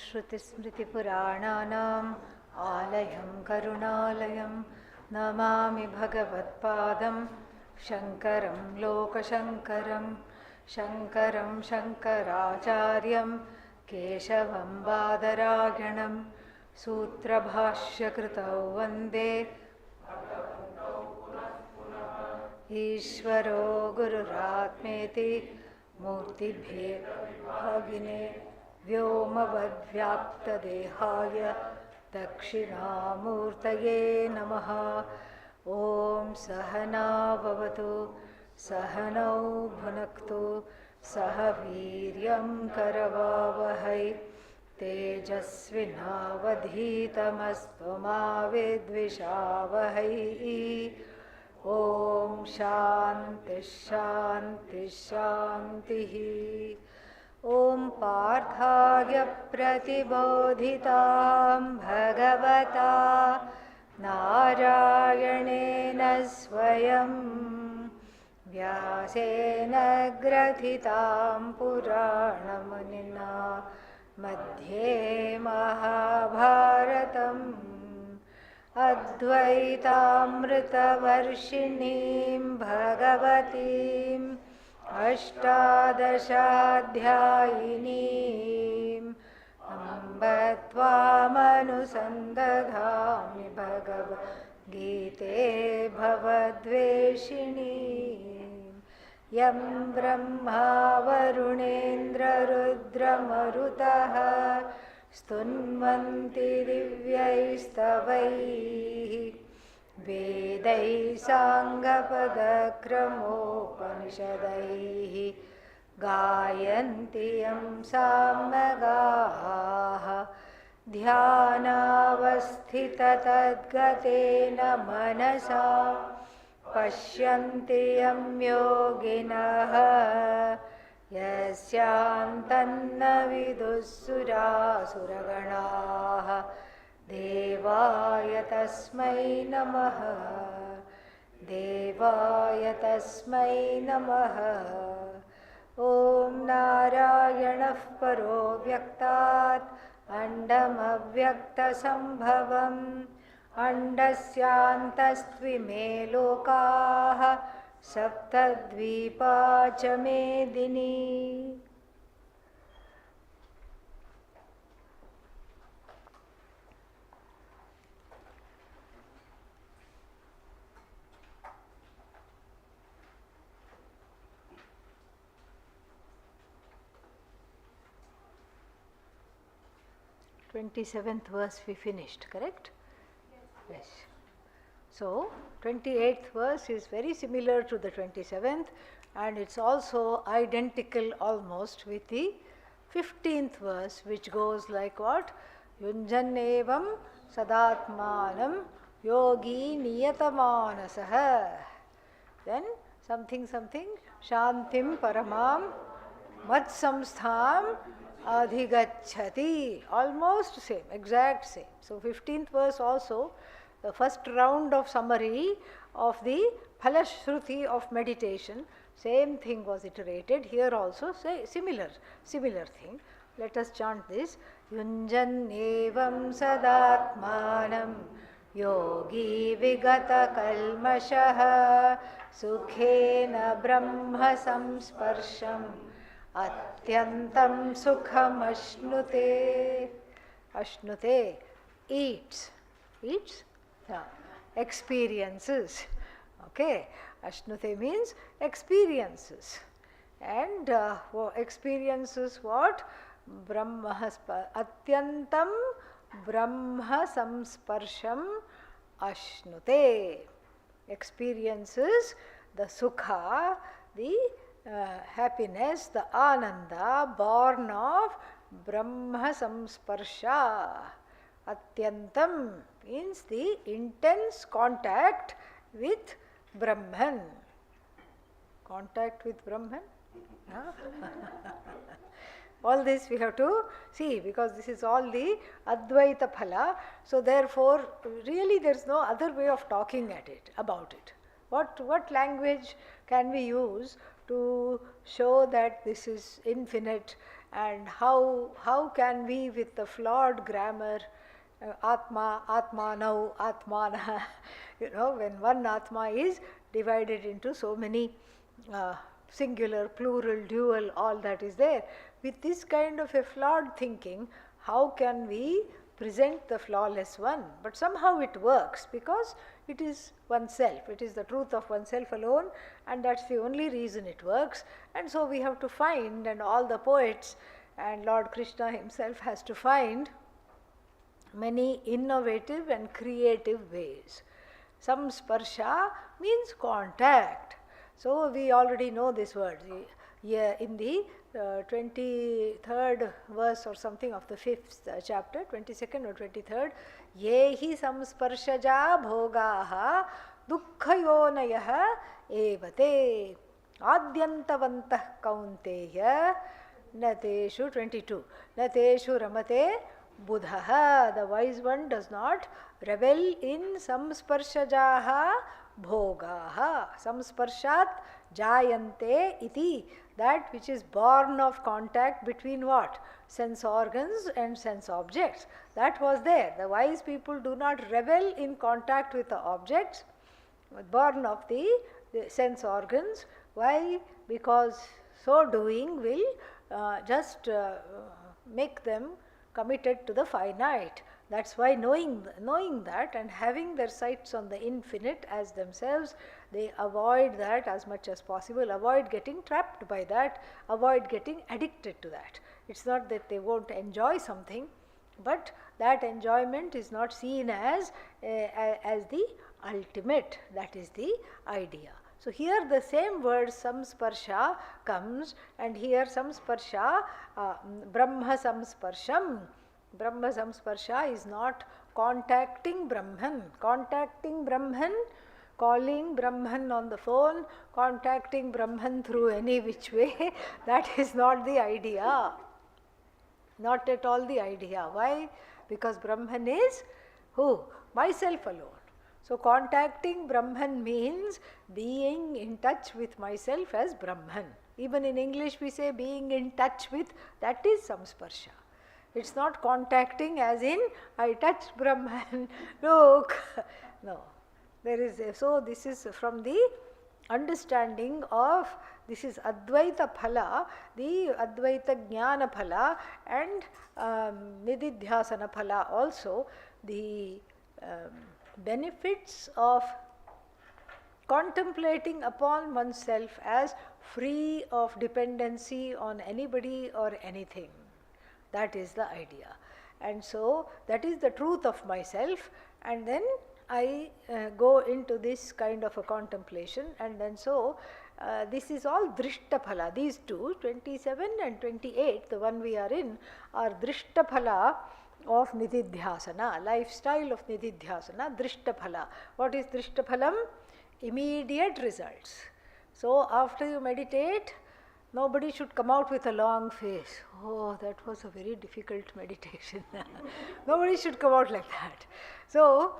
श्रुतिस्मृतिपुराणानाम् आलयं करुणालयं नमामि भगवत्पादं शङ्करं लोकशङ्करं शङ्करं शङ्कराचार्यं केशवं बादरायणं सूत्रभाष्यकृतौ वन्दे ईश्वरो गुरुरात्मेति मूर्तिभेदविभागिने व्योमवद्व्याप्तदेहाय दक्षिणामूर्तये नमः। ॐ सहना भवतु सहनौ भुनक्तु सह वीर्यं करवावहै तेजस्विनावधीतमस्तु मा विद्विषावहै। ॐ शान्ति शान्ति शान्तिः। ॐ पार्थाय प्रतिबोधितां भगवता नारायणेन स्वयं व्यासेन ग्रथितां पुराणमुनिना मध्ये महाभारतम् अद्वैतामृतवर्षिणीं भगवतीम् अष्टादशाध्यायिनीम् अम्ब त्वामनुसन्दधामि भगवद्गीते भवद्वेषिणीम्। यं ब्रह्मा वरुणेन्द्ररुद्रमरुतः स्तुन्वन्ति दिव्यैस्तवैः वेदैः साङ्गपदक्रमोपनिषदैः गायन्ति यं सामगाः ध्यानावस्थिततद्गतेन मनसा पश्यन्ति यं योगिनः यस्यान्तन्न विदुःसुरासुरगणाः देवाय तस्मै नमः देवाय तस्मै नमः। ॐ नारायणः परो व्यक्तात् अण्डमव्यक्तसम्भवम् अण्डस्यान्तस्त्विमे लोकाः सप्तद्वीपा च मेदिनी। Yes. 27th verse we finished, correct? Yes. So 28th verse is very similar to the 27th, and it's also identical almost with the 15th verse, which goes like what? Yunjannevam sadatmanam yogi niyatamanasah. Then something shantim paramam matsamstham adhigacchati. Almost same, exact same. So 15th verse also, the first round of summary of the Phalashruti of meditation, same thing was iterated. Here also say similar thing. Let us chant this. Yunjannevam sadatmanam yogi vigata kalmashah sukhena brahma samsparsham atyantam sukham ashnute. Ashnute, eats. Yeah. Experiences. Okay, Ashnute means experiences, and experiences what? Atyantam Brahma Samsparsham Ashnute. Experiences the sukha, the happiness, the ananda born of Brahma Samsparsha. Atyantam means the intense contact with Brahman. Contact with Brahman? All this we have to see, because this is all the Advaita Phala. So therefore, really there is no other way of talking about it. What language can we use to show that this is infinite and how can we, with the flawed grammar, Atma, Atmanau, Atmana, when one Atma is divided into so many singular, plural, dual, all that is there. With this kind of a flawed thinking, how can we present the flawless one? But somehow it works because it is oneself, it is the truth of oneself alone, and that's the only reason it works. And so we have to find, and all the poets and Lord Krishna himself has to find many innovative and creative ways. Samsparsha means contact. So we already know this word. Yeah, in the 23rd verse or something of the 5th chapter, 22nd or 23rd, yehi samsparshaja bhogaha dukkhayonayah evate adyantavantah kaunteya nateshu 22 nateshu ramate buddhaha. The wise one does not revel in samsparshajaha bhogaha. Samsparshat jayante iti, that which is born of contact between what? Sense organs and sense objects. That was there. The wise people do not revel in contact with the objects born of the sense organs. Why? Because so doing will just make them committed to the finite. That's why knowing that and having their sights on the infinite as themselves, they avoid that as much as possible, avoid getting trapped by that, avoid getting addicted to that. It's not that they won't enjoy something, but that enjoyment is not seen as the ultimate. That is the idea. So here the same word samsparsha comes, and here samsparsha, Brahma samsparsham. Brahma samsparsha is not contacting Brahman. Contacting Brahman, calling Brahman on the phone, contacting Brahman through any which way, that is not the idea. Not at all the idea. Why? Because Brahman is who? Myself alone. So contacting Brahman means being in touch with myself as Brahman. Even in English we say being in touch with, that is samsparsha. It's not contacting as in I touched Brahman, look. No. So this is from the understanding of, this is Advaita Phala, the Advaita Jnana Phala, and Nididhyasana Phala also, the benefits of contemplating upon oneself as free of dependency on anybody or anything. That is the idea. And so that is the truth of myself, and then I go into this kind of a contemplation, and then so this is all Drishta Phala. These two, 27 and 28, the one we are in, are Drishta Phala of Nididhyasana, lifestyle of Nididhyasana, Drishta Phala. What is Drishta Phalam? Immediate results. So after you meditate, nobody should come out with a long face. Oh, that was a very difficult meditation. Nobody should come out like that. So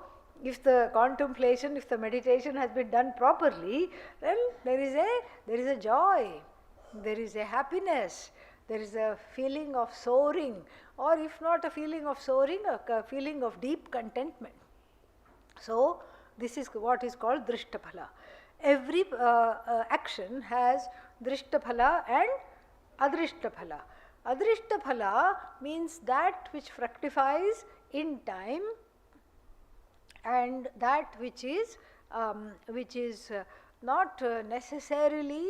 if the contemplation, if the meditation has been done properly, then there is a joy, there is a happiness, there is a feeling of soaring, or if not a feeling of soaring, a feeling of deep contentment. So this is what is called Drishtaphala. Every action has Drishtaphala and Adrishtaphala. Adrishtaphala means that which fructifies in time, and that which is not necessarily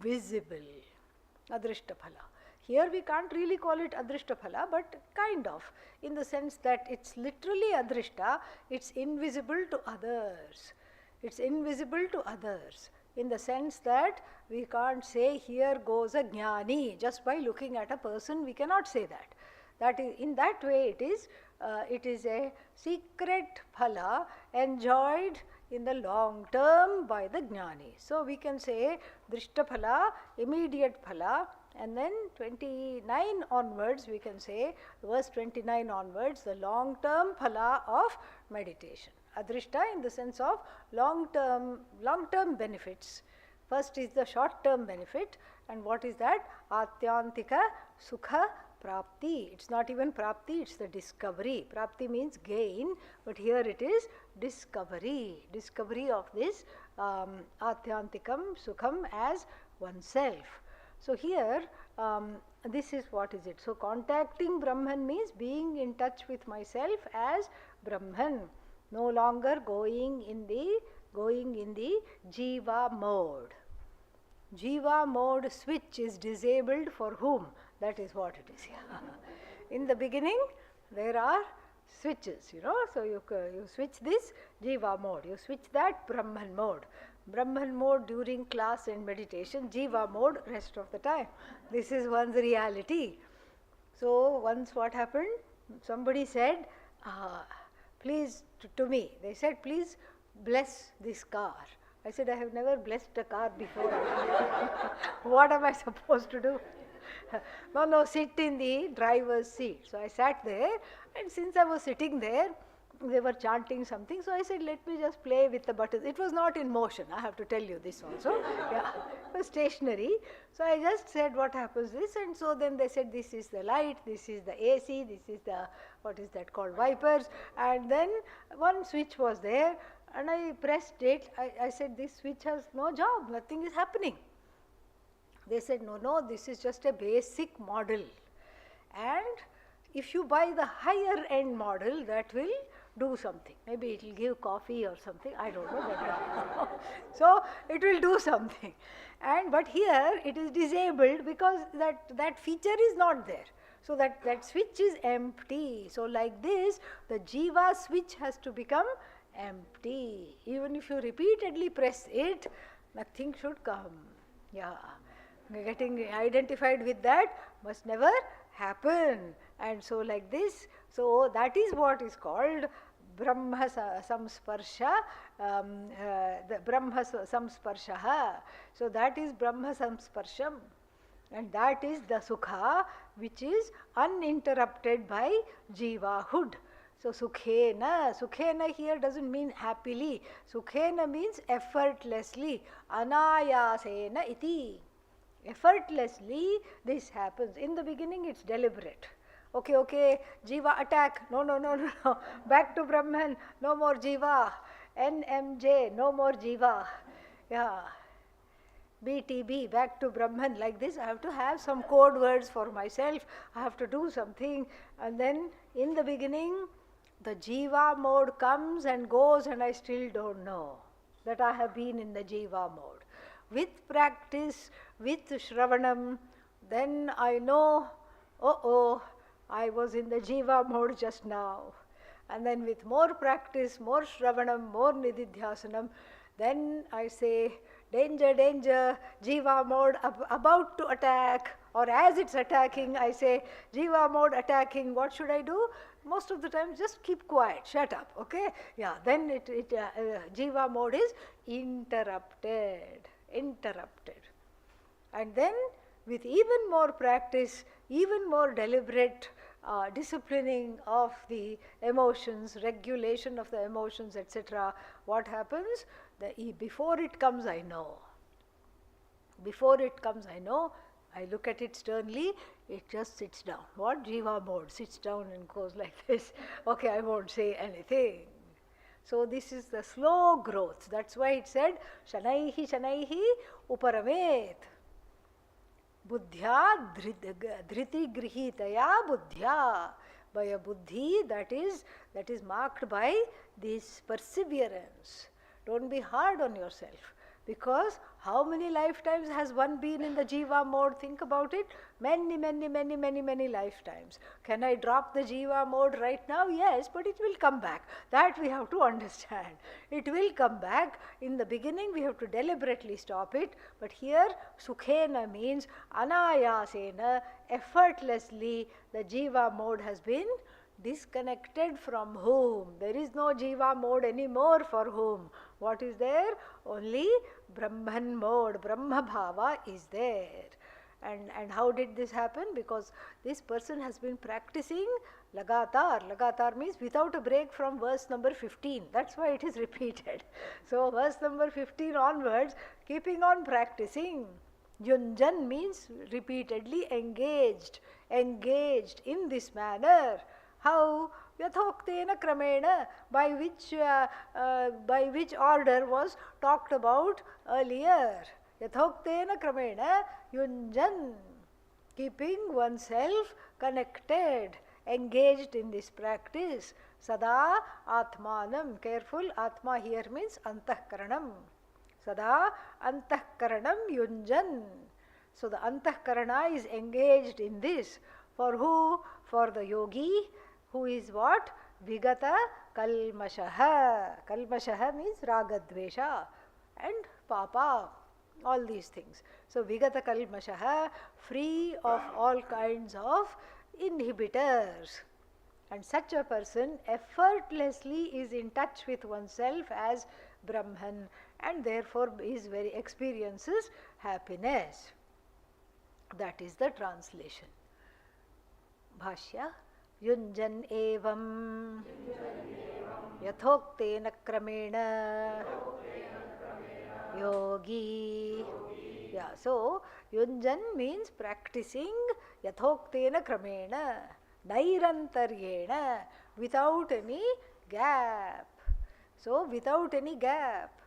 visible. Adrishtaphala. Here we can't really call it Adrishtaphala, but kind of, in the sense that it's literally Adrishta, it's invisible to others. It's invisible to others, in the sense that we can't say here goes a jnani. Just by looking at a person we cannot say that. That is, in that way it is a secret phala enjoyed in the long term by the jnani. So we can say Drishta phala, immediate phala, and then 29 onwards we can say, verse 29 onwards, the long term phala of meditation. Adrishta in the sense of long term benefits. First is the short term benefit, And what is that? Atyantika Sukha Prapti. It's not even Prapti, it's the discovery. Prapti means gain, but here it is discovery. Discovery of this Atyantikam Sukham as oneself. So here, this is what is it. So contacting Brahman means being in touch with myself as Brahman, no longer going in the Jiva mode. Jiva mode switch is disabled for whom? That is what it is. In the beginning, there are switches, so you switch this Jiva mode, you switch that Brahman mode. Brahman mode during class and meditation, Jiva mode rest of the time. This is one's reality. So once what happened? Somebody said, please, to me, they said, please bless this car. I said, I have never blessed a car before. What am I supposed to do? No, sit in the driver's seat. So I sat there, and since I was sitting there, they were chanting something, so I said, let me just play with the buttons. It was not in motion, I have to tell you this also. Yeah, it was stationary. So I just said, what happens this? And so then they said, this is the light, this is the AC, this is the, what is that called, wipers. And then one switch was there, and I pressed it. I said, this switch has no job, nothing is happening. They said, no, this is just a basic model. And if you buy the higher end model, that will do something. Maybe it will give coffee or something, I don't know. So it will do something. But here it is disabled because that feature is not there. So that switch is empty. So like this, the Jiva switch has to become empty. Even if you repeatedly press it, nothing should come. Yeah. Getting identified with that must never happen. And so like this, so that is what is called Brahma Samsparsha, the Brahma Samsparshaha. So that is Brahma Samsparsham, and that is the Sukha which is uninterrupted by Jivahood. So Sukhena here doesn't mean happily. Sukhena means effortlessly. Anayasena iti. Effortlessly this happens. In the beginning it's deliberate. Okay, Jiva attack. No. Back to Brahman. No more Jiva. NMJ. No more Jiva. Yeah. BTB. Back to Brahman. Like this, I have to have some code words for myself. I have to do something. And then in the beginning, the Jiva mode comes and goes, and I still don't know that I have been in the Jiva mode. With practice, with Shravanam, then I know, I was in the Jiva mode just now. And then with more practice, more Shravanam, more Nididhyasanam, then I say, danger, Jiva mode about to attack, or as it's attacking, I say, Jiva mode attacking, what should I do? Most of the time, just keep quiet, shut up, okay? Yeah, then Jiva mode is interrupted. And then with even more practice, even more deliberate disciplining of the emotions, regulation of the emotions, etc., what happens? Before it comes, I know. I look at it sternly, it just sits down. What? Jiva mode, sits down and goes like this. Okay, I won't say anything. So this is the slow growth. That's why it said, Shanaihi uparamet. Buddhya dhriti grihitaya buddhya. By a buddhi that is marked by this perseverance. Don't be hard on yourself. Because how many lifetimes has one been in the Jiva mode? Think about it. Many lifetimes. Can I drop the Jiva mode right now? Yes, but it will come back. That we have to understand. It will come back. In the beginning, we have to deliberately stop it. But here, Sukhena means anayasena, effortlessly, the Jiva mode has been disconnected from whom? There is no Jiva mode anymore for whom? What is there? Only Brahman mode, Brahma Bhava is there. And how did this happen? Because this person has been practicing lagatar. Lagatar means without a break from verse number 15. That's why it is repeated. So verse number 15 onwards, keeping on practicing. Yunjan means repeatedly engaged, engaged in this manner. How? Yathoktena kramena, by which order was talked about earlier. Yathoktena kramena yunjan, keeping oneself connected, engaged in this practice. Sada atmanam, careful, atma here means antahkaranam. Sada antahkaranam yunjan. So the antahkarana is engaged in this. For who? For the yogi, who is what? Vigata kalmashaha. Kalmashaha means ragadvesha and papa, all these things. So vigata kalmashaha, free of all kinds of inhibitors. And such a person effortlessly is in touch with oneself as Brahman, and therefore experiences happiness. That is the translation. Bhashya. Yunjan evam yathoktena kramena yogi. Yeah, so yunjan means practicing yathoktena kramena, nairantaryena, without any gap. So without any gap,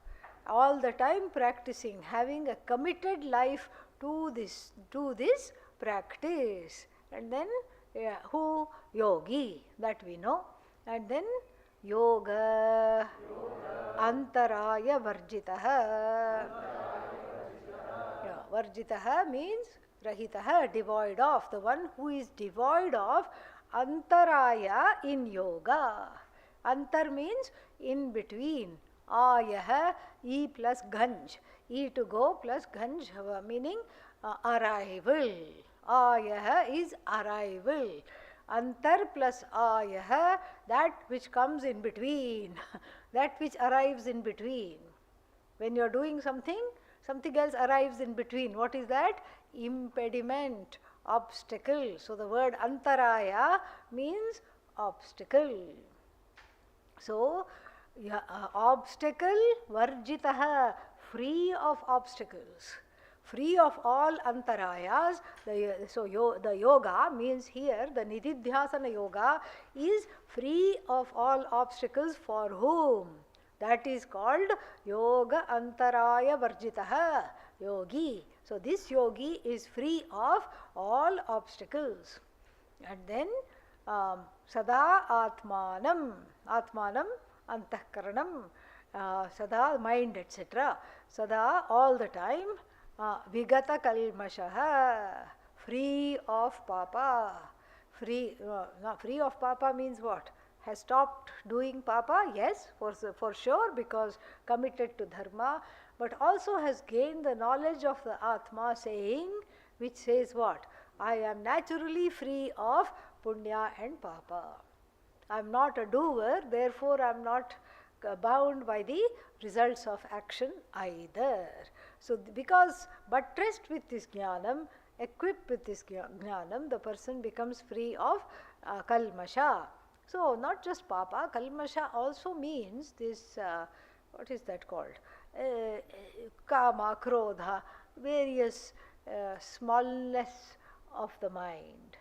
all the time practicing, having a committed life to this practice. And then who? Yogi, that we know. And then yoga, antaraya varjitaha. Varjitaha means rahitaha, devoid of, the one who is devoid of antaraya in yoga. Antar means in between. Ayaha, e plus ganj. E to go plus ganj, meaning arrival. Ayaha is arrival. Antar plus ayaha, that which comes in between, that which arrives in between. When you are doing something, something else arrives in between. What is that? Impediment, obstacle. So the word antaraya means obstacle. So obstacle, varjitaha, free of obstacles, free of all antarayas. The yoga means here, the nididhyasana yoga is free of all obstacles. For whom? That is called yoga antaraya varjitaha, yogi. So this yogi is free of all obstacles. And then sada atmanam, atmanam antahkaranam, sada mind, etc. Sada all the time, vigata kalmashaha, free of papa. Free of papa means what? Has stopped doing papa? Yes, for sure, because committed to dharma, but also has gained the knowledge of the Atma saying, which says what? I am naturally free of punya and papa. I am not a doer, therefore I am not bound by the results of action either. So because buttressed with this jnanam, equipped with this jnanam, the person becomes free of kalmasha. So not just papa, kalmasha also means this, what is that called? Kama, krodha, various smallness of the mind.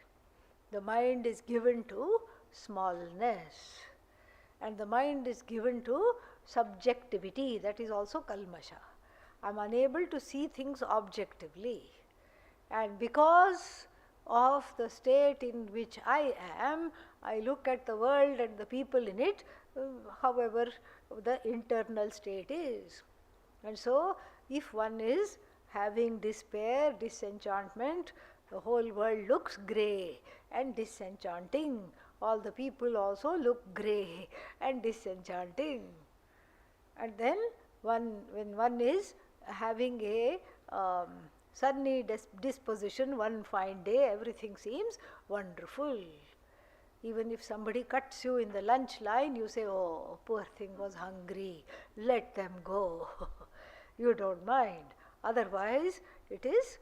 The mind is given to smallness, and the mind is given to subjectivity, that is also kalmasha. I am unable to see things objectively, and because of the state in which I am, I look at the world and the people in it, however the internal state is. And so if one is having despair, disenchantment, the whole world looks grey and disenchanting. All the people also look grey and disenchanting. And then when one is having a sunny disposition, one fine day, everything seems wonderful. Even if somebody cuts you in the lunch line, you say, oh, poor thing was hungry, let them go. You don't mind. Otherwise it is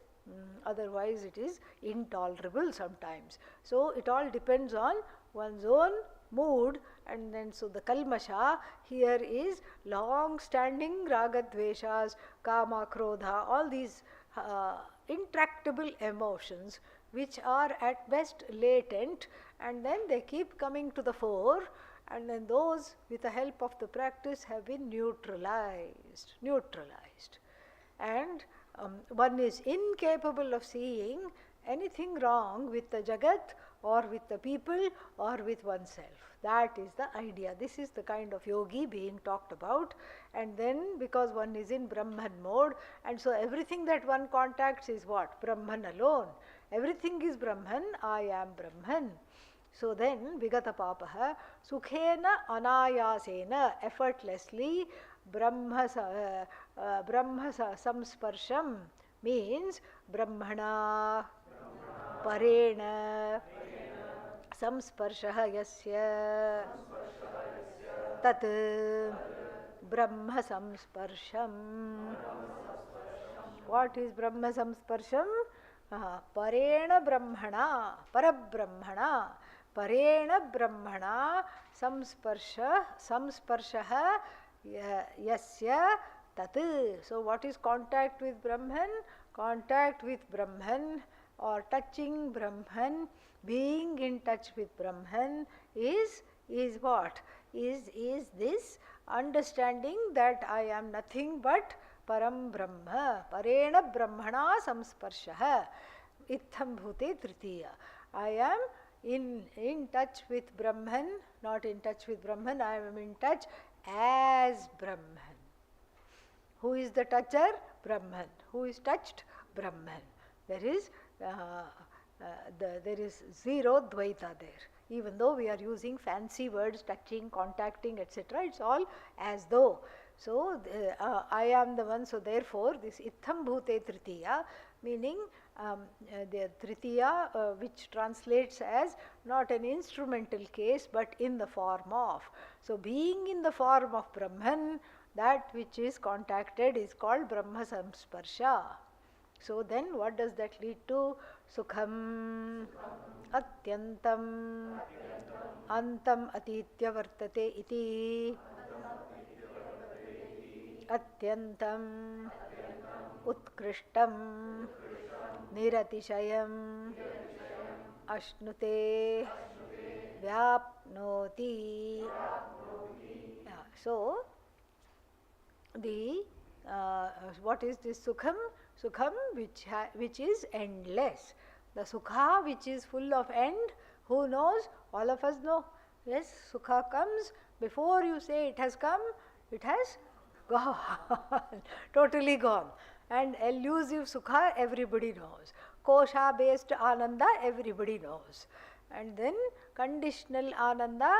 intolerable sometimes. So it all depends on one's own mood. And then so the kalmasha here is long standing raga dveshas, kama, krodha, all these intractable emotions which are at best latent, and then they keep coming to the fore, and then those with the help of the practice have been neutralized. And one is incapable of seeing anything wrong with the Jagat or with the people or with oneself. That is the idea. This is the kind of yogi being talked about. And then because one is in Brahman mode, and so everything that one contacts is what? Brahman alone. Everything is Brahman, I am Brahman. So then, Vigata Papaha, Sukhena Anayasena, effortlessly, Brahma Samsparsham means Brahmana Parena Samsparshaha Yasya Tat Brahma Samsparsham. What is Brahma Samsparsham? Parena Brahmana, Parabrahmana, Parena Brahmana Samsparshaha Yasya Tat. So what is contact with Brahman? Contact with Brahman or touching Brahman, being in touch with Brahman is what? Is this understanding that I am nothing but Param Brahma, Parena Brahmana Samsparshaha, Itham Bhute Tritiya. I am in touch with Brahman, not in touch with Brahman, I am in touch as Brahman. Who is the toucher? Brahman. Who is touched? Brahman. There is zero Dvaita there. Even though we are using fancy words, touching, contacting, etc., it's all as though. So, I am the one, so therefore, this Itham Bhute Tritiya, meaning the Tritiya which translates as not an instrumental case, but in the form of. So, being in the form of Brahman, that which is contacted is called Brahma Samsparsha. So then what does that lead to? Sukham Atyantam Antam Atitya Vartate iti Atyantam Utkrishtam Niratishayam Ashnute Vyapnoti. So the what is this Sukham? Sukham which is endless. The Sukha which is full of end, who knows? All of us know. Yes, Sukha comes, before you say it has come, it has gone, totally gone. And elusive Sukha everybody knows. Kosha based Ananda everybody knows. And then conditional Ananda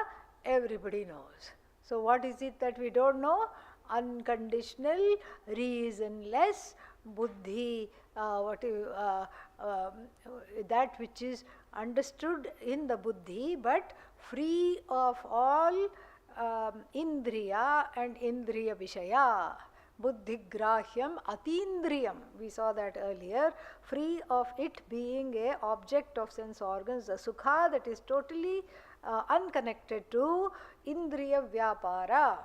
everybody knows. So what is it that we don't know? Unconditional, reasonless buddhi, that which is understood in the buddhi but free of all indriya and indriya vishaya. Buddhigrahyam atindriyam, we saw that earlier, free of it being a object of sense organs, the sukha that is totally unconnected to indriya vyapara,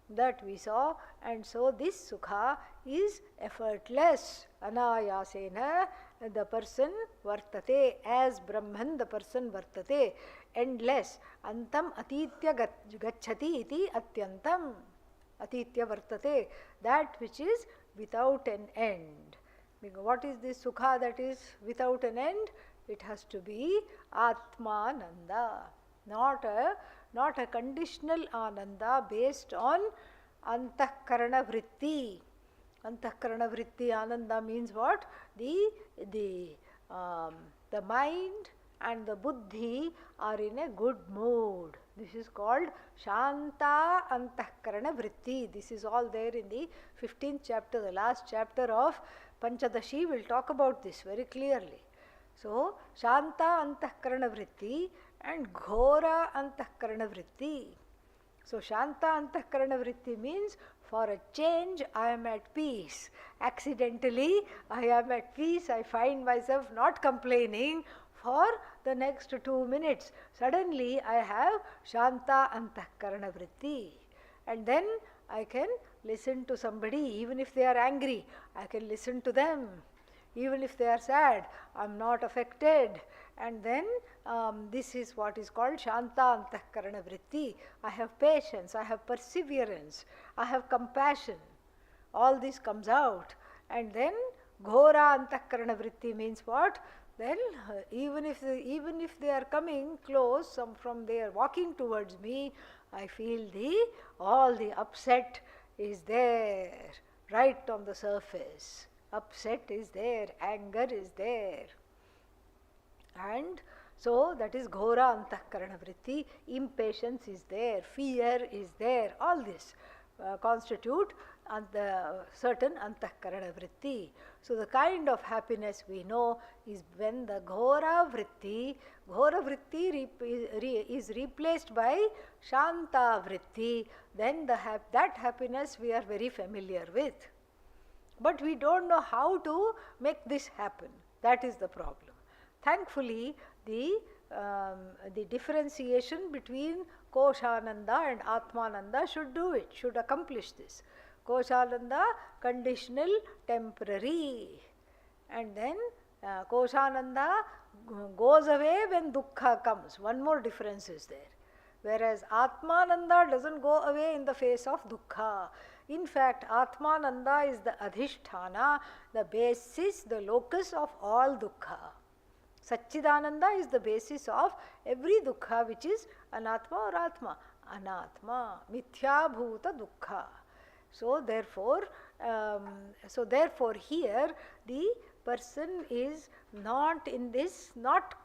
that we saw. And so this sukha is effortless, anayasena, the person vartate, as Brahman the person vartate, endless. Antam atitya gacchati iti atyantam, atitya vartate, that which is without an end. What is this sukha that is without an end? It has to be Atmananda, not a conditional Ananda based on Antahkarana Vritti. Antahkarana Vritti Ananda means what? The mind and the buddhi are in a good mood. This is called Shanta Antahkarana Vritti. This is all there in the 15th chapter, the last chapter of Panchadashi will talk about this very clearly. So, Shanta Antahkarana Vritti and Ghora Antahkarana Vritti. So, Shanta Antahkarana Vritti means for a change I am at peace. Accidentally I am at peace. I find myself not complaining for the next 2 minutes. Suddenly I have Shanta Antahkarana Vritti. And then I can listen to somebody, even if they are angry, I can listen to them. Even if they are sad, I am not affected. And then this is what is called Shanta Antahkarana Vritti. I have patience, I have perseverance, I have compassion. All this comes out. And then Ghora Antahkarana Vritti means what? Then even if they are coming close, from they are walking towards me, I feel all the upset is there, right on the surface. Upset is there, anger is there. And so that is Ghora Antahkarana Vritti. Impatience is there, fear is there, all this constitute certain Antahkarana Vritti. So the kind of happiness we know is when the Ghora Vritti is replaced by Shanta Vritti, then that happiness we are very familiar with. But we don't know how to make this happen. That is the problem. Thankfully, the differentiation between Koshananda and Atmananda should do it, should accomplish this. Koshananda, conditional, temporary. And then Koshananda goes away when dukkha comes. One more difference is there. Whereas Atmananda doesn't go away in the face of dukkha. In fact, Atmananda is the adhishthana, the basis, the locus of all dukkha. Satchidananda is the basis of every dukkha which is anatma or atma. Anatma, mithya bhuta dukkha. So therefore here the person is not in this, not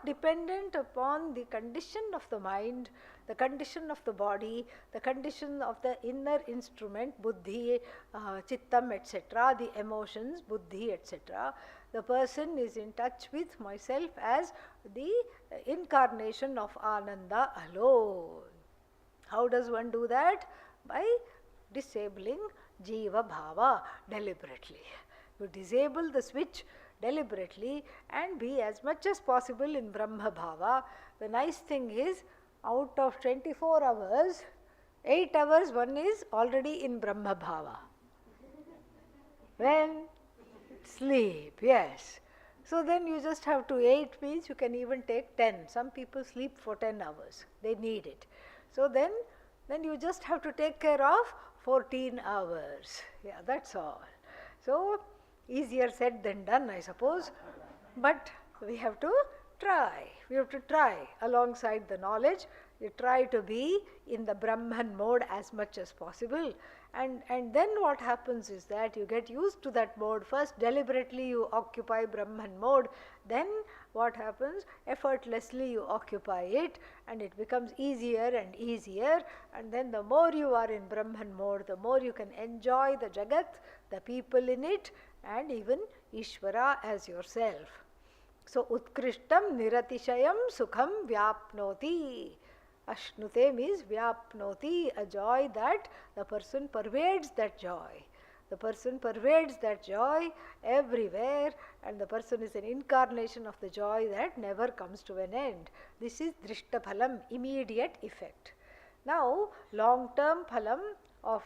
dependent upon the condition of the mind, the condition of the body, the condition of the inner instrument, buddhi, chittam, etc., the emotions, buddhi, etc. The person is in touch with myself as the incarnation of Ananda alone. How does one do that? By disabling Jiva Bhava deliberately. You disable the switch deliberately and be as much as possible in Brahma Bhava. The nice thing is, out of 24 hours, 8 hours one is already in Brahma Bhava. When? Sleep, yes. So then you just have to, 8 means you can even take 10. Some people sleep for 10 hours. They need it. So then you just have to take care of 14 hours. Yeah, that's all. So easier said than done, I suppose. But we have to try. We have to try alongside the knowledge. You try to be in the Brahman mode as much as possible. And then what happens is that you get used to that mode. First deliberately you occupy Brahman mode. Then what happens? Effortlessly you occupy it and it becomes easier and easier. And then the more you are in Brahman mode, the more you can enjoy the Jagat, the people in it, and even Ishvara as yourself. So Utkrishtam Niratishayam Sukham Vyapnoti. Ashnute means Vyapnoti, a joy that the person pervades that joy. The person pervades that joy everywhere, and the person is an incarnation of the joy that never comes to an end. This is Drishtaphalam, immediate effect. Now, long-term phalam of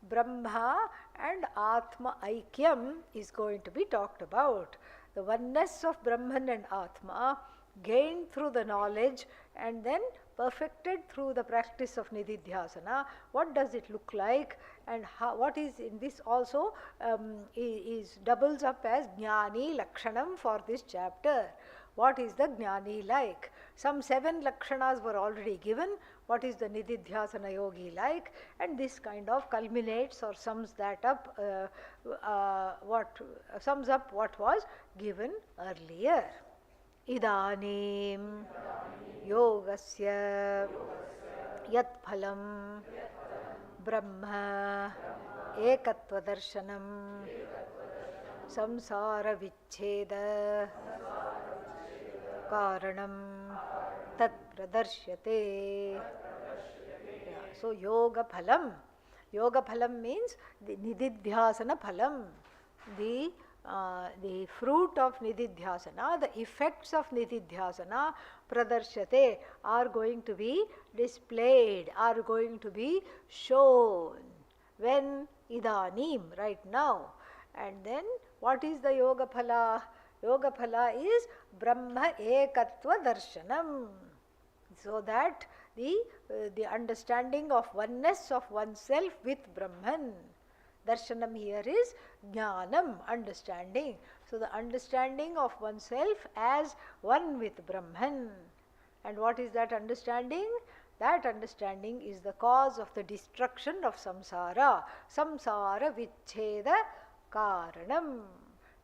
Brahma and Atma Aikyam is going to be talked about. The oneness of Brahman and Atma gained through the knowledge and then perfected through the practice of Nididhyasana. What does it look like, and what is in this also is doubles up as Jnani Lakshanam for this chapter. What is the Jnani like? Some 7 Lakshanas were already given. What is the Nididhyasana yogi like? And this kind of culminates or sums that up, sums up what was given earlier. Idanim yogasya yat phalam brahma ekatva darshanam samsara vichcheda karanam tat pradarsyate. So yoga phalam means the nididhyasana phalam, the fruit of Nididhyasana, the effects of Nididhyasana, pradarsyate, are going to be displayed, are going to be shown. When? Idanim, right now. And then what is the yoga phala? Yoga phala is Brahma Ekatva Darshanam. So that the understanding of oneness of oneself with Brahman. Darshanam here is Jnanam, understanding. So the understanding of oneself as one with Brahman. And what is that understanding? That understanding is the cause of the destruction of samsara. Samsara vichcheda karanam.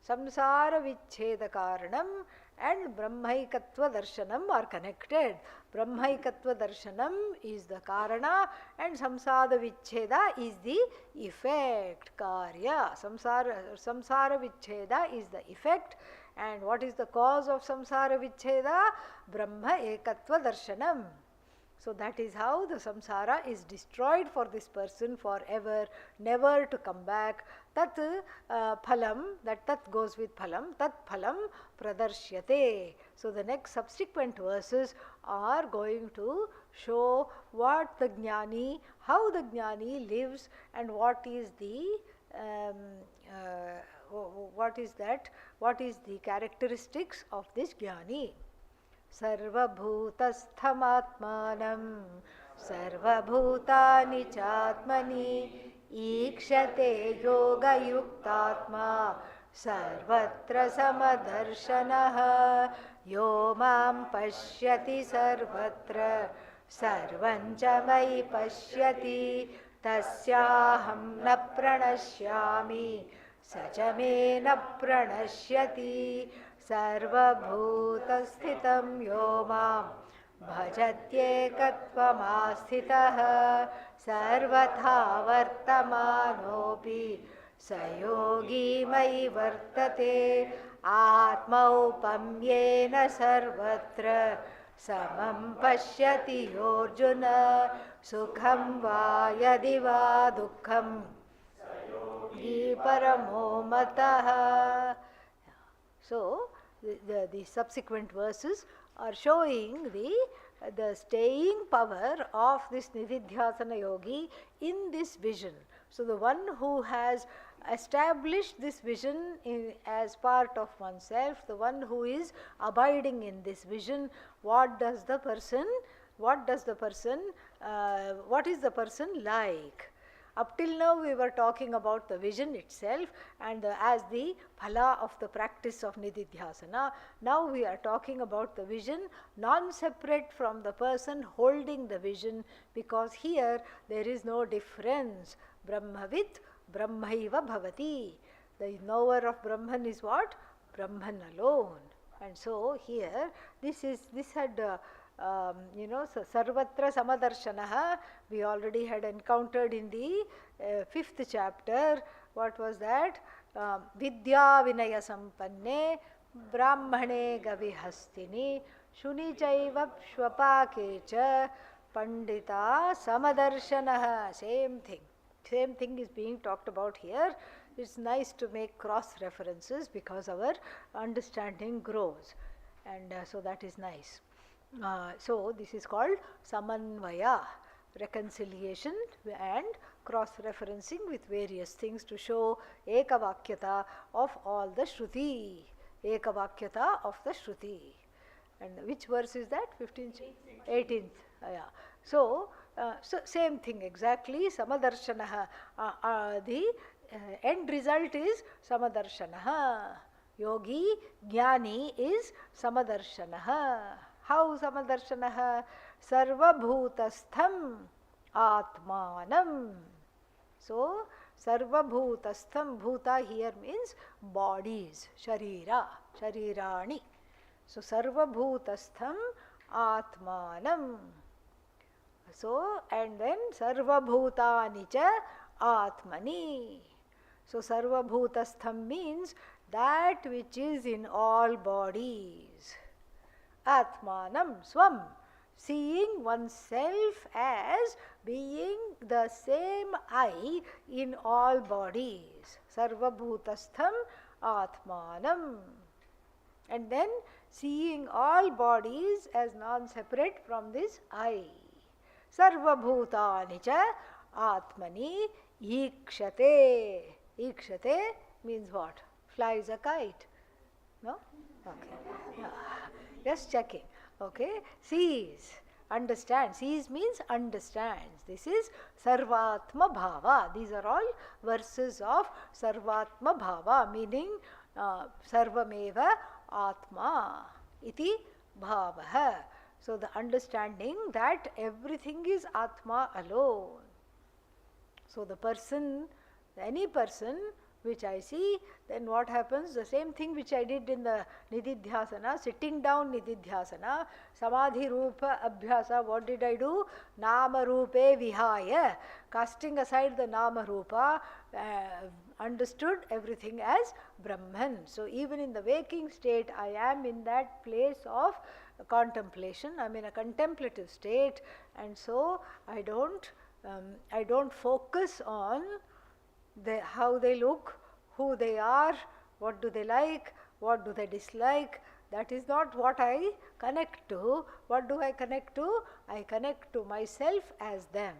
Samsara vichcheda karanam and Brahmaikatva darshanam are connected. Brahmaikatva darshanam is the karana and samsara vichcheda is the effect, karya. Samsara vichcheda is the effect. And what is the cause of samsara vichcheda? Brahma ekatva darshanam. So that is how the samsara is destroyed for this person forever, never to come back. Tat phalam, that tat goes with phalam, tat phalam pradarshyate. So the next subsequent verses are going to show what the jnani, how the jnani lives and what is the characteristics of this jnani. Sarvabhutasthamatmanam sarvabhutani chatmani ikshate yoga yuktatma sarvatra samadarshanaha yo mam pashyati sarvatra sarvancha mai pashyati tasyaham na pranashyami sacha na pranashyati सर्वभूतस्थितं यो मां भजत्येकत्वमास्थितः सर्वथा वर्तमानोऽपि स योगी मयि वर्तते आत्मौपम्येन सर्वत्र समं पश्यति योऽर्जुन सुखं वा यदि वा दुःखं हि परमो मतः. So the subsequent verses are showing the staying power of this Nididhyasana yogi in this vision. So the one who has established this vision as part of oneself, the one who is abiding in this vision, what is the person like? Up till now we were talking about the vision itself and as the phala of the practice of Nididhyasana. Now we are talking about the vision non-separate from the person holding the vision, because here there is no difference. Brahmavit Brahmaiva Bhavati. The knower of Brahman is what? Brahman alone. And so here this had Sarvatra Samadarshanaha we already had encountered in the 5th chapter. What was that? Vidya Vinaya Sampanne Brahmane Gavihastini Shuni Chaiva Shvapake Cha Pandita Samadarshanaha. Same thing is being talked about here. It's nice to make cross references because our understanding grows, and so that is nice. So this is called samanvaya, reconciliation and cross-referencing with various things to show ekavakyata of all the Shruti. Ekavakyata of the Shruti. And which verse is that? 15th? 18th. Yeah. So same thing exactly. Samadarshanaha. The end result is samadarshanaha. Yogi, jnani is samadarshanaha. How samadarshanaha? Sarvabhutastham atmanam. So sarvabhutastham, bhuta here means bodies, sharira, sharirani. So sarvabhutastham atmanam. So and then sarvabhutani cha atmani. So sarvabhutastham means that which is in all bodies. Atmanam swam, seeing oneself as being the same I in all bodies. Sarvabhutastham atmanam. And then seeing all bodies as non-separate from this I. Sarvabhutani cha atmani ikshate. Ikshate means what? Flies a kite. No? Okay. Yeah. Just checking. Okay. Sees. Understands. Sees means understands. This is Sarvatma Bhava. These are all verses of Sarvatma Bhava, meaning Sarvameva Atma iti Bhavaha. So the understanding that everything is Atma alone. So the person, any person which I see, then what happens? The same thing which I did in the Nididhyasana, sitting down Nididhyasana, Samadhi Rupa Abhyasa, what did I do? Nama Rupe Vihaya, casting aside the Nama Rupa, understood everything as Brahman. So even in the waking state, I am in that place of contemplation. I am in a contemplative state, and so I don't focus on how they look, who they are, what do they like, what do they dislike. That is not what I connect to. What do I connect to? I connect to myself as them,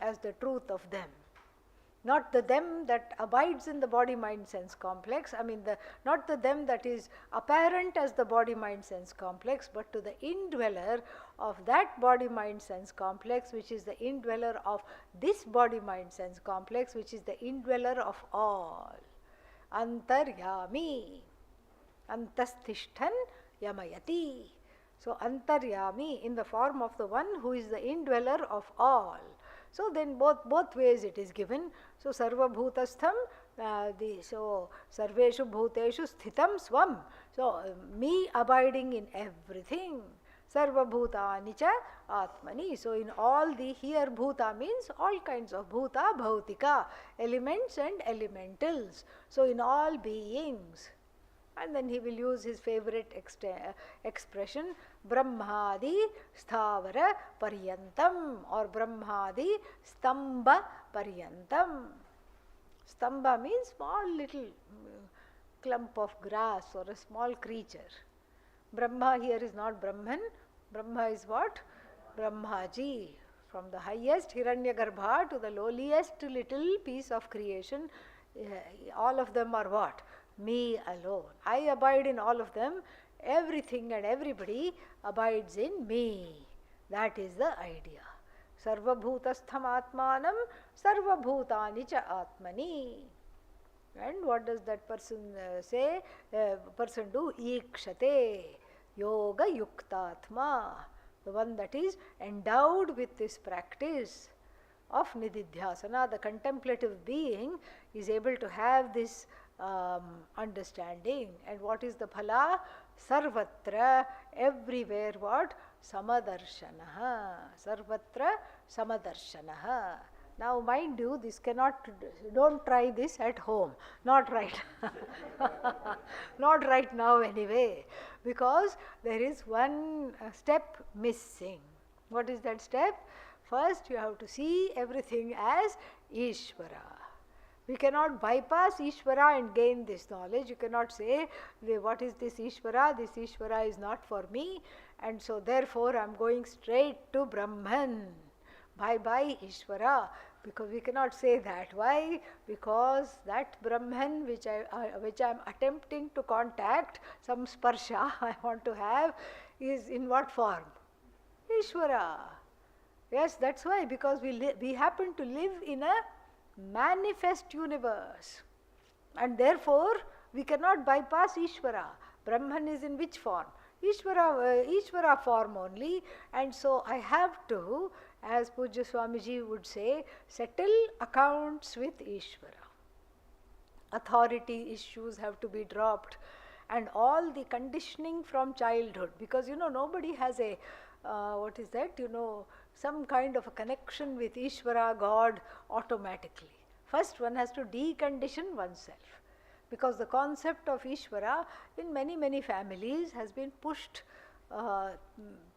as the truth of them. Not the them that abides in the body mind sense complex, not the them that is apparent as the body mind sense complex, but to the indweller of that body mind sense complex, which is the indweller of this body mind sense complex, which is the indweller of all. Antaryami. Antastishtan yamayati. So Antaryami in the form of the one who is the indweller of all. So then both ways it is given. So Sarva Bhutastham, so Sarveshu Bhuteshu Sthitam Swam. So me abiding in everything. Sarva Bhutani cha Atmani. So in all the, here Bhuta means all kinds of Bhuta, Bhautika, elements and elementals. So in all beings. And then he will use his favorite expression, Brahmadi Sthavara Paryantam, or Brahmadi Stamba Paryantam. Stamba means small little clump of grass or a small creature. Brahma here is not Brahman. Brahma is what? Brahmaji. From the highest Hiranyagarbha to the lowliest little piece of creation, all of them are what? Me alone. I abide in all of them. Everything and everybody abides in me. That is the idea. Sarva bhutastham atmanam sarva bhutani cha atmani. And what does that person say? Person do? Ikshate yoga yuktatma. The one that is endowed with this practice of nididhyasana, the contemplative being, is able to have this understanding. And what is the phala? Sarvatra, everywhere what? Samadarshanaha. Sarvatra Samadarshanaha. Now mind you, this cannot, don't try this at home. Not right. Not right now anyway. Because there is one step missing. What is that step? First you have to see everything as Ishvara. We cannot bypass Ishvara and gain this knowledge. You cannot say, what is this Ishvara? This Ishvara is not for me, and so therefore I am going straight to Brahman. Bye Ishvara. Because we cannot say that. Why? Because that Brahman which I am attempting to contact, some sparsha I want to have, is in what form? Ishvara. Yes, that's why, because we happen to live in a manifest universe, and therefore we cannot bypass Ishvara. Brahman is in which form? Ishvara form only, and so I have to, as Pujya Swamiji would say, settle accounts with Ishvara. Authority issues have to be dropped, and all the conditioning from childhood, because nobody has a some kind of a connection with Ishvara, God, automatically. First one has to decondition oneself, because the concept of Ishvara in many families has been pushed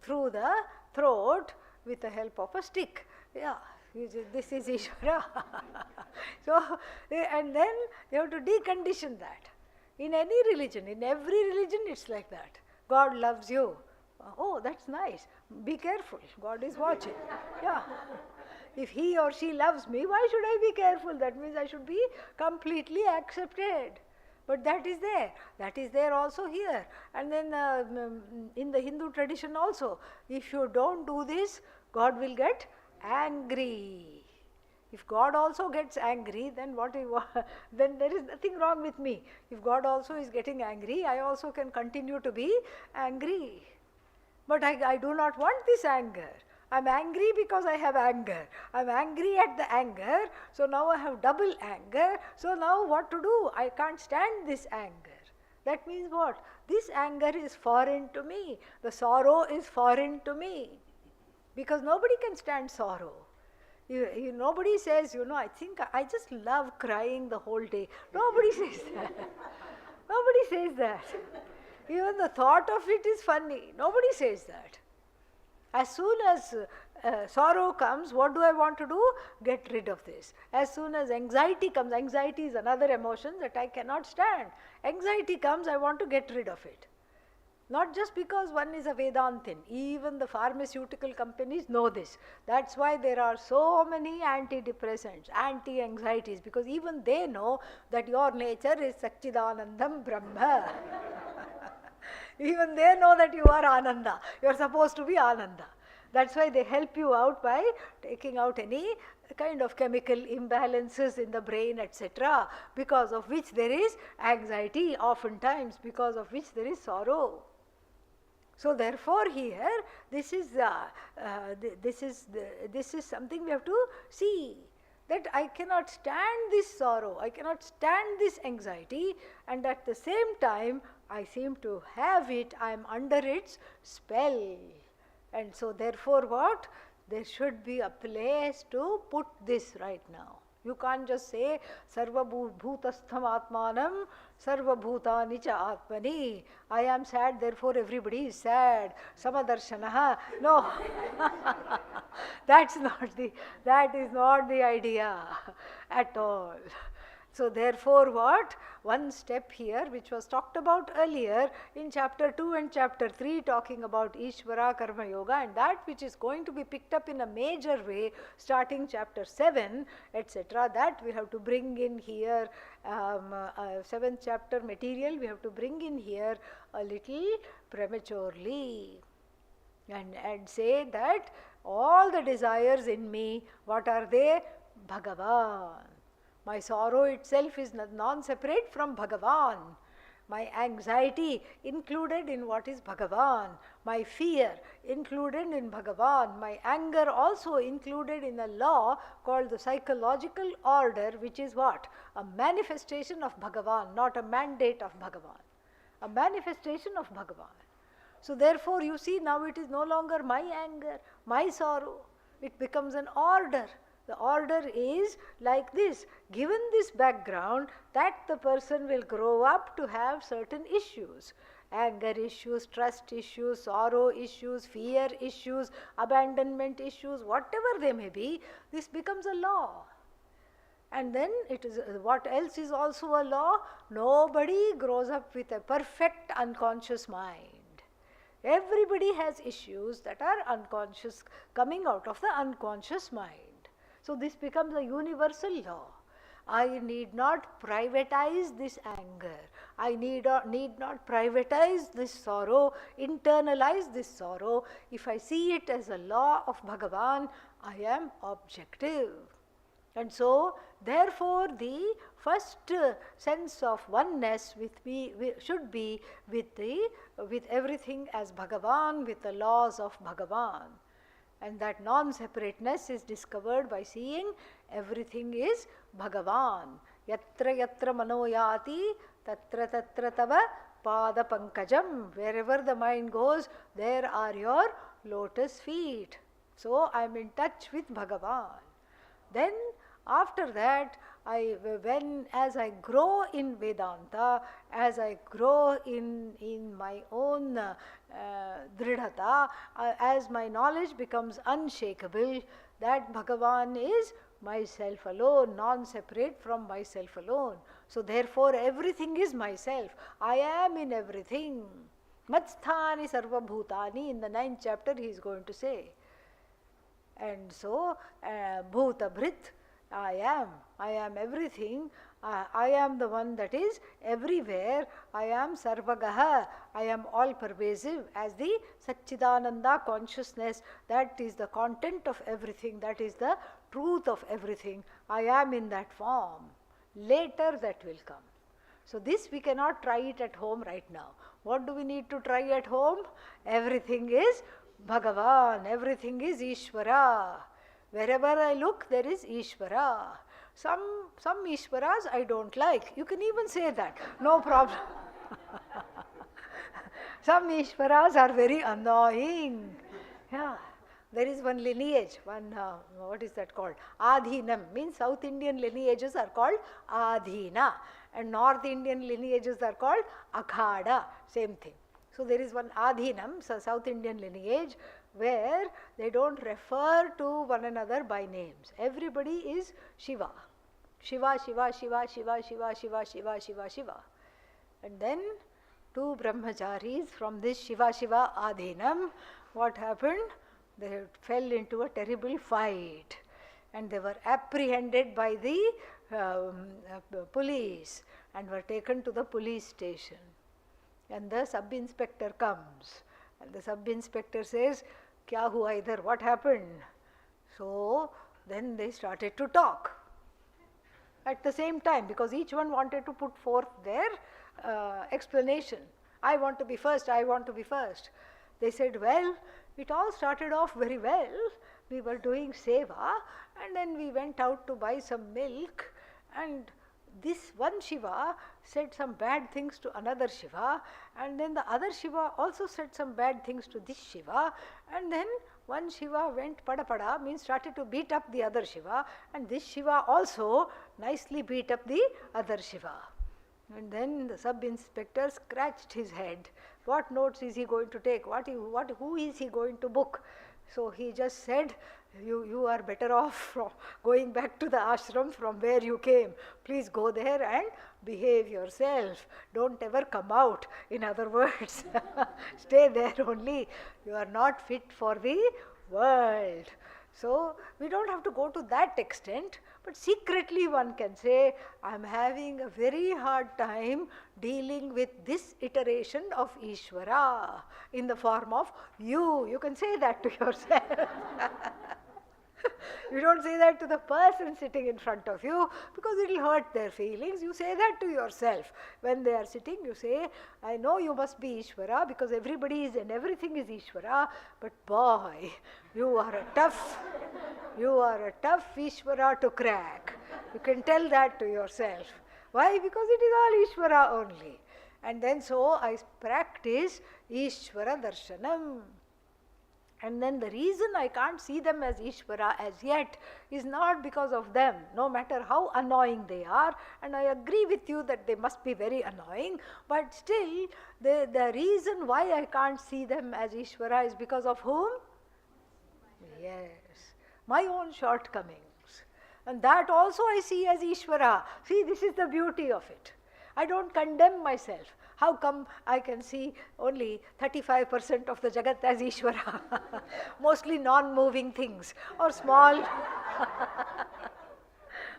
through the throat with the help of a stick. Yeah, this is Ishvara. So, and then you have to decondition that. In any religion, in every religion it's like that. God loves you. Oh, that's nice. Be careful. God is watching. Yeah. If he or she loves me, why should I be careful? That means I should be completely accepted. But that is there. That is there also here. And then in the Hindu tradition also, if you don't do this, God will get angry. If God also gets angry, then then there is nothing wrong with me. If God also is getting angry, I also can continue to be angry. But I do not want this anger. I am angry because I have anger. I am angry at the anger, so now I have double anger. So now what to do? I can't stand this anger. That means what? This anger is foreign to me. The sorrow is foreign to me. Because nobody can stand sorrow. Nobody says, I think I just love crying the whole day. Nobody says that. Nobody says that. Even the thought of it is funny. Nobody says that. As soon as sorrow comes, what do I want to do? Get rid of this. As soon as anxiety comes, anxiety is another emotion that I cannot stand. Anxiety comes, I want to get rid of it. Not just because one is a Vedantin. Even the pharmaceutical companies know this. That's why there are so many antidepressants, anti-anxieties, because even they know that your nature is Satchidanandam Brahma. Even they know that you are Ananda. You are supposed to be Ananda. That's why they help you out by taking out any kind of chemical imbalances in the brain, etc., because of which there is anxiety, oftentimes because of which there is sorrow. So therefore here, this is something we have to see, that I cannot stand this sorrow, I cannot stand this anxiety, and at the same time I seem to have it, I am under its spell. And so therefore what? There should be a place to put this right now. You can't just say Sarva Bhutastham Atmanam Sarva Bhutani Cha Atmani. I am sad, therefore everybody is sad. Samadarshanaha. No. That is not the idea at all. So therefore what? One step here which was talked about earlier in chapter 2 and chapter 3, talking about Ishvara Karma Yoga, and that which is going to be picked up in a major way starting chapter 7, etc., that we have to bring in here, 7th chapter material we have to bring in here a little prematurely, and say that all the desires in me, what are they? Bhagavan. My sorrow itself is non-separate from Bhagavan. My anxiety included in what is Bhagavan. My fear included in Bhagavan. My anger also included in a law called the psychological order, which is what? A manifestation of Bhagavan, not a mandate of Bhagavan. A manifestation of Bhagavan. So therefore you see, now it is no longer my anger, my sorrow. It becomes an order. The order is like this. Given this background, that the person will grow up to have certain issues. Anger issues, trust issues, sorrow issues, fear issues, abandonment issues, whatever they may be, this becomes a law. And then it is, what else is also a law? Nobody grows up with a perfect unconscious mind. Everybody has issues that are unconscious, coming out of the unconscious mind. So this becomes a universal law. I need not privatize this anger. I need not privatize this sorrow, internalize this sorrow. If I see it as a law of Bhagavan, I am objective. And so, therefore, the first sense of oneness with me should be with everything as Bhagavan, with the laws of Bhagavan. And that non-separateness is discovered by seeing everything is Bhagavan. Yatra yatra manoyati tatra tatra tava pada pankajam. Wherever the mind goes, there are your lotus feet. So I am in touch with Bhagavan. Then after that, as I grow in Vedanta, as I grow in my own dridhata, as my knowledge becomes unshakable, that Bhagavan is myself alone, non-separate from myself alone. So therefore everything is myself. I am in everything. Matsthani sarva bhutani, in the 9th chapter he is going to say. And so, bhuta bhrit, I am everything, I am the one that is everywhere, I am Sarvagaha, I am all pervasive as the Satchidananda consciousness, that is the content of everything, that is the truth of everything. I am in that form. Later that will come. So this we cannot try it at home right now. What do we need to try at home? Everything is Bhagavan, everything is Ishvara. Wherever I look, there is Ishvara. Some Ishvaras I don't like. You can even say that. No problem. Some Ishvaras are very annoying. Yeah. There is one lineage, what is that called? Adhinam, means South Indian lineages are called Adhina, and North Indian lineages are called Akhada, same thing. So there is one Adhinam, so South Indian lineage, where they don't refer to one another by names. Everybody is Shiva. Shiva, Shiva, Shiva, Shiva, Shiva, Shiva, Shiva, Shiva, Shiva. And then two brahmacharis from this Shiva, Shiva, Adhinam, what happened? They fell into a terrible fight and they were apprehended by the police and were taken to the police station. And the sub-inspector comes and the sub-inspector says, "Kya hua idhar? What happened?" So then they started to talk at the same time, because each one wanted to put forth their explanation. I want to be first, I want to be first. They said, well, it all started off very well. We were doing seva and then we went out to buy some milk, and this one Shiva said some bad things to another Shiva, and then the other Shiva also said some bad things to this Shiva, and then one Shiva went pada pada, means started to beat up the other Shiva, and this Shiva also nicely beat up the other Shiva. And then the sub-inspector scratched his head. What notes is he going to take? Who is he going to book? So he just said, you are better off from going back to the ashram from where you came. Please go there and behave yourself. Don't ever come out. In other words, stay there only. You are not fit for the world. So we don't have to go to that extent, but secretly one can say, I am having a very hard time dealing with this iteration of Ishvara in the form of you. You can say that to yourself. You don't say that to the person sitting in front of you because it will hurt their feelings. You say that to yourself. When they are sitting, you say, I know you must be Ishvara because everybody is and everything is Ishvara, but boy, you are a tough Ishvara to crack. You can tell that to yourself. Why? Because it is all Ishvara only. And then so I practice Ishvara Darshanam. And then the reason I can't see them as Ishvara as yet is not because of them, no matter how annoying they are. And I agree with you that they must be very annoying, but still the reason why I can't see them as Ishvara is because of whom? Yes, my own shortcomings. And that also I see as Ishvara. See, this is the beauty of it. I don't condemn myself. How come I can see only 35% of the Jagat as Ishvara? Mostly non-moving things or small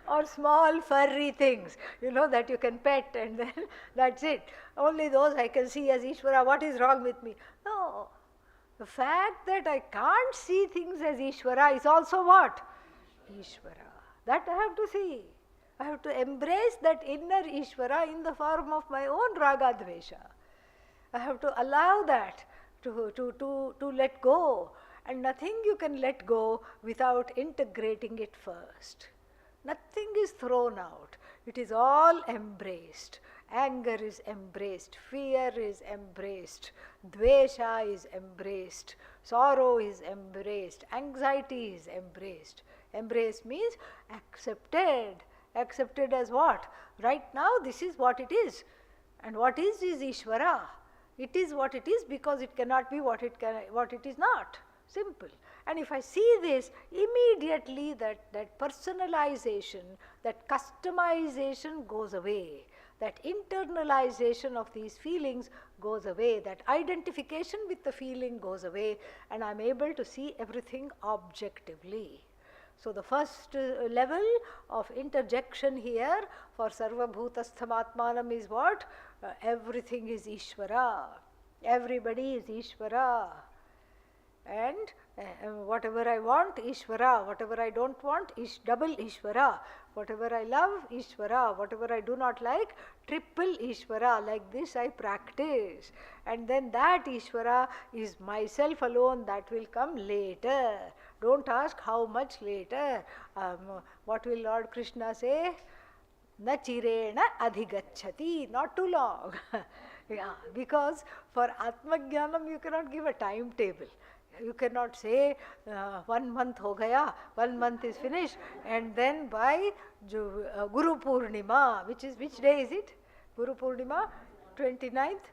or small furry things, that you can pet and then that's it. Only those I can see as Ishvara. What is wrong with me? No. The fact that I can't see things as Ishvara is also what? Ishvara. That I have to see. I have to embrace that inner Ishvara in the form of my own Raga Dvesha. I have to allow that to let go. And nothing you can let go without integrating it first. Nothing is thrown out. It is all embraced. Anger is embraced. Fear is embraced. Dvesha is embraced. Sorrow is embraced. Anxiety is embraced. Embraced means accepted. Accepted as what? Right now this is what it is. And what is Ishvara. It is what it is because it cannot be what it is not. Simple. And if I see this, immediately that personalization, that customization goes away. That internalization of these feelings goes away. That identification with the feeling goes away. And I am able to see everything objectively. So the first level of interjection here for Sarva Bhutastham is what? Everything is Ishvara. Everybody is Ishvara. And whatever I want, Ishvara. Whatever I don't want, double Ishvara. Whatever I love, Ishvara. Whatever I do not like, triple Ishvara. Like this I practice. And then that Ishvara is myself alone. That will come later. Don't ask how much later. What will Lord Krishna say? Na chirena adhigacchati. Not too long. Yeah, because for Atmajnanam you cannot give a timetable. You cannot say 1 month ho gaya, 1 month is finished, and then by Guru Purnima, which day is it? Guru Purnima, 29th?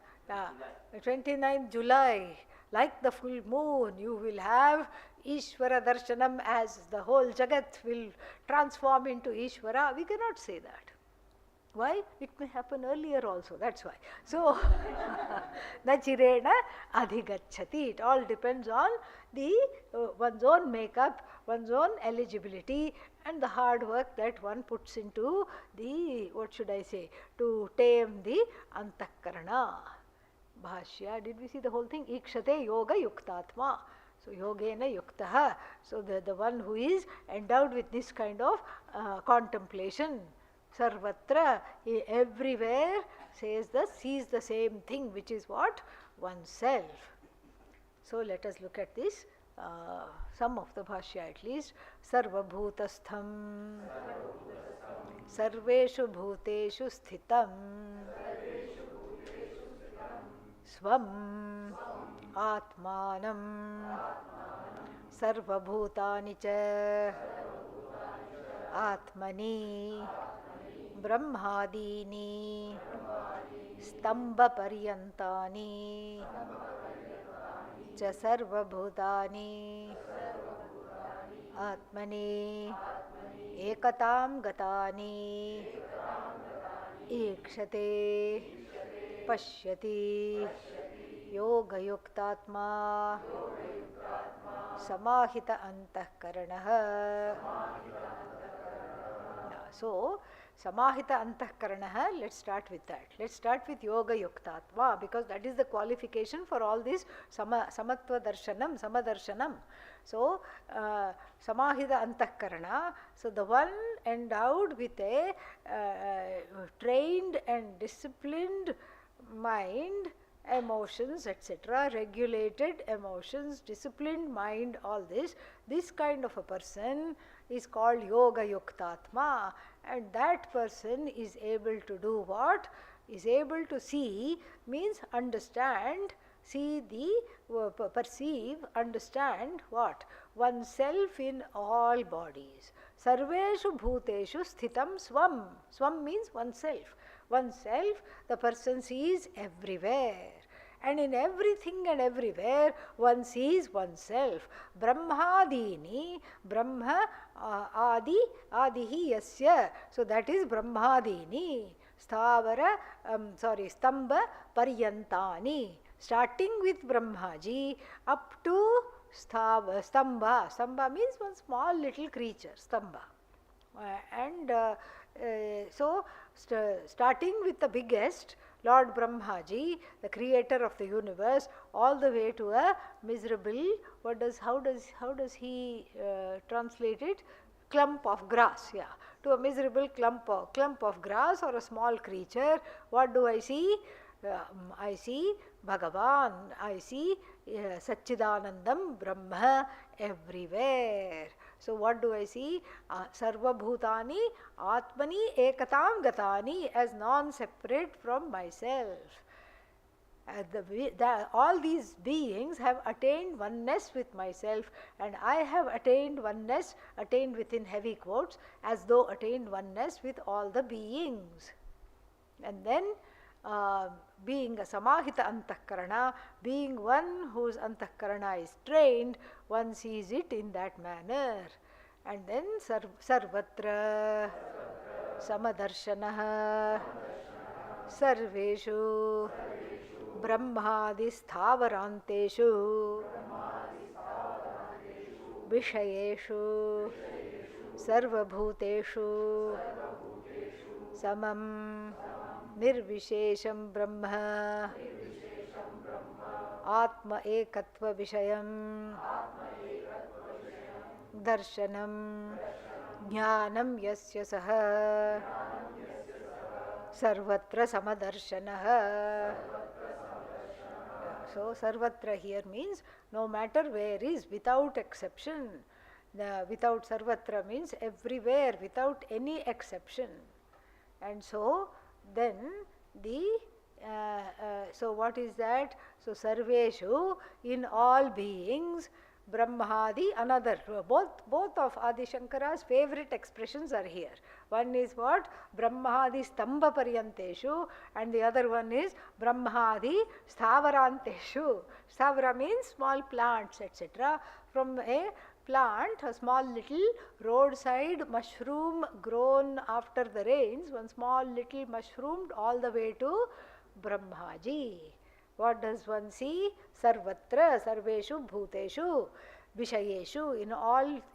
29th July. Like the full moon, you will have Ishvara Darshanam as the whole Jagat will transform into Ishvara. We cannot say that. Why? It may happen earlier also, that's why. So, na chirena adhigacchati. It all depends on the one's own makeup, one's own eligibility, and the hard work that one puts into the, what should I say, to tame the antakarana. Bhashya, did we see the whole thing? Ikshate yoga yuktatma. So, yogena yuktaha. So, the one who is endowed with this kind of contemplation. Sarvatra, everywhere sees the same thing, which is what? Oneself. So let us look at this, some of the bhashya at least. Sarva bhutastham, sarveshu bhuteshu sthitam, svam atmanam, sarva bhutani cha atmani brahmadini stamba paryantani cha sarva bhutani atmani ekatam gatani ikshate pashyati yoga yuktatma samahita antahkaranah. So, samahita antahkaranah, let's start with that. Let's start with yoga yuktatva, because that is the qualification for all this samatva darshanam, samadarshanam. So, samahita antahkarana, so the one endowed with a trained and disciplined mind, emotions, etc., regulated emotions, disciplined mind, all this kind of a person is called yoga yuktatma, and that person is able to do what? Is able to see, means understand, see the, perceive, understand what? Oneself in all bodies. Sarveshu bhuteshu sthitam swam. Swam means oneself. Oneself, the person sees everywhere. And in everything and everywhere, one sees oneself. Brahmadini, Brahma adihi yasya. So that is Brahmadini. Stamba paryantani. Starting with Brahmaji up to Stamba. Stamba means one small little creature, Stamba. So, starting with the biggest, Lord Brahmaji, the creator of the universe, all the way to a miserable, how does he translate it? Clump of grass, yeah. To a miserable clump of grass or a small creature, what do I see? I see Bhagavan, I see Satchidanandam, Brahma everywhere. So what do I see? Sarva bhutani atmani ekatam gatani, as non-separate from myself. All these beings have attained oneness with myself, and I have attained oneness, attained within heavy quotes, as though attained oneness with all the beings. And then being a samahita antahkarana, being one whose antahkarana is trained, one sees it in that manner. And then sarvatra samadarshanaha sarveshu brahmadi sthavaranteshu vishayeshu Sarvabhuteshu Samam Nirvishesham Brahma Atma Ekatva Vishayam Darshanam Jnanam Yasya Saha Sarvatra Samadarshanaha. So Sarvatra here means no matter where is, without exception. Without Sarvatra means everywhere, without any exception. And so then the so what is that? So Sarveshu, in all beings, Brahmadi, another, both of Adi Shankara's favorite expressions are here. One is what? Brahmadi Stamba Paryanteshu, and the other one is Brahmadi Sthavaranteshu. Sthavara means small plants, etc. From a plant, a small little roadside mushroom grown after the rains, one small little mushroomed all the way to Brahmaji. What does one see? Sarvatra, Sarveshu, Bhuteshu, Vishayeshu,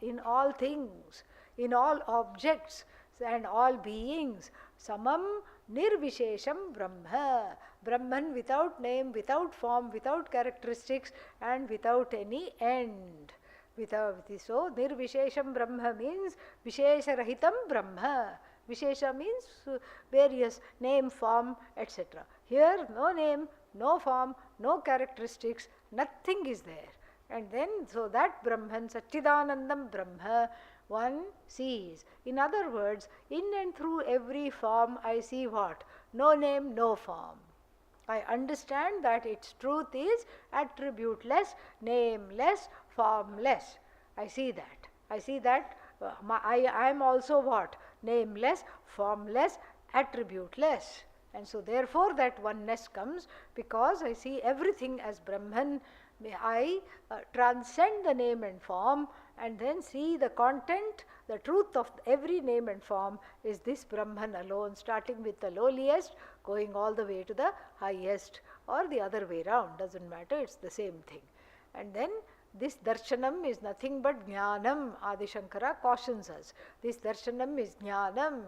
in all things, in all objects and all beings. Samam Nirvishesham Brahma. Brahman without name, without form, without characteristics, and without any end. So, Nirvishesham Brahma means Vishesha Rahitam Brahma. Vishesha means various name, form, etc. Here, no name, no form, no characteristics, nothing is there. And then, so that Brahman, Satchidanandam Brahma, one sees. In other words, in and through every form, I see what? No name, no form. I understand that its truth is attributeless, nameless, formless. I see that. I see that I am also what? Nameless, formless, attributeless. And so therefore that oneness comes, because I see everything as Brahman. I transcend the name and form and then see the content, the truth of every name and form is this Brahman alone, starting with the lowliest, going all the way to the highest, or the other way round, doesn't matter, it's the same thing. And then this darshanam is nothing but jnanam. Adi Shankara cautions us. This darshanam is jnanam.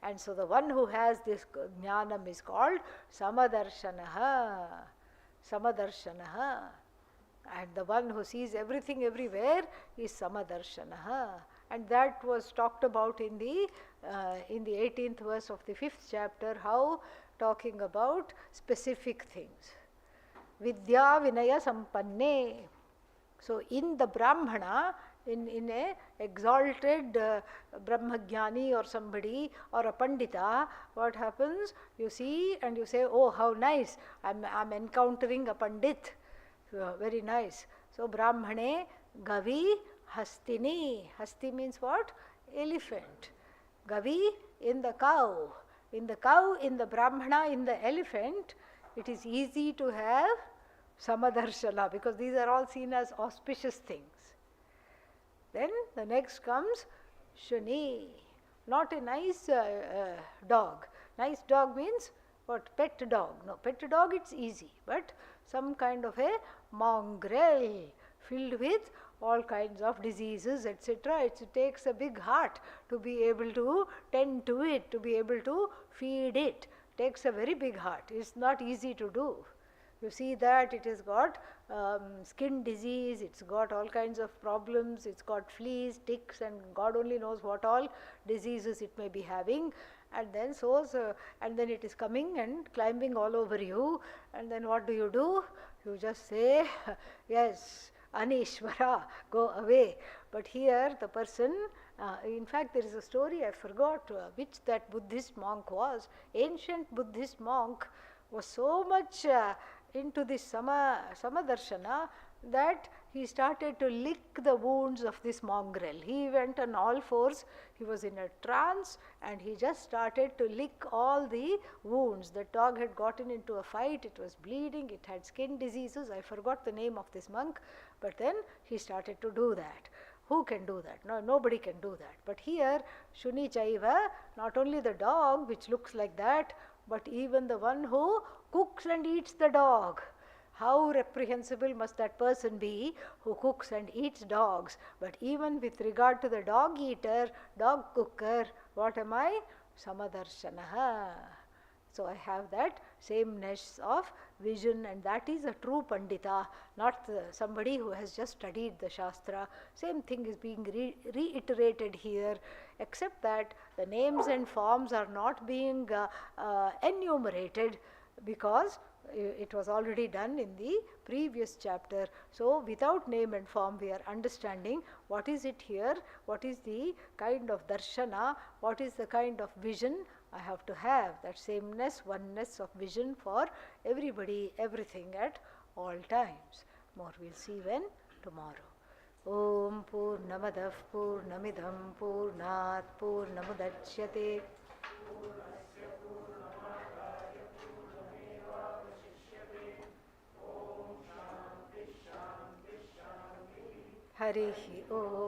And so the one who has this jnanam is called samadarshanaha. Samadarshanaha. And the one who sees everything everywhere is samadarshanaha. And that was talked about in the 18th verse of the 5th chapter, how talking about specific things. Vidya Vinaya Sampanne. So in the Brahmana, in a exalted Brahmagyani or somebody or a Pandita, what happens? You see and you say, oh, how nice, I'm encountering a Pandit. Very nice. So Brahmane Gavi Hastini. Hasti means what? Elephant. Gavi in the cow. In the cow, in the Brahmana, in the elephant, it is easy to have Samadarshana, because these are all seen as auspicious things. Then the next comes Shuni. Not a nice dog. Nice dog means what? Pet dog. No, pet dog it's easy, but some kind of a mongrel filled with all kinds of diseases, etc. It takes a big heart to be able to tend to it, to be able to feed it. Takes a very big heart. It's not easy to do. You see that it has got skin disease, it's got all kinds of problems, it's got fleas, ticks, and God only knows what all diseases it may be having. And then and then it is coming and climbing all over you. And then what do? You just say, yes, Anishvara, go away. But here the person, in fact there is a story, I forgot which that Buddhist monk was. Ancient Buddhist monk was so much into this Samadarshana that he started to lick the wounds of this mongrel. He went on all fours, he was in a trance, and he just started to lick all the wounds. The dog had gotten into a fight, it was bleeding, it had skin diseases, I forgot the name of this monk, but then he started to do that. Who can do that? No, nobody can do that. But here, Shuni Chaiva, not only the dog which looks like that, but even the one who cooks and eats the dog. How reprehensible must that person be who cooks and eats dogs? But even with regard to the dog eater, dog cooker, what am I? Samadarshanaha. So I have that sameness of vision, and that is a true Pandita, not somebody who has just studied the Shastra. Same thing is being reiterated here, except that the names and forms are not being enumerated, because it was already done in the previous chapter. So without name and form we are understanding what is it here, what is the kind of darshana, what is the kind of vision I have to have, that sameness, oneness of vision for everybody, everything at all times. More we'll see when tomorrow. Om Purnamadav Purnamidam Purnat Purnamudachyate Harihi Om.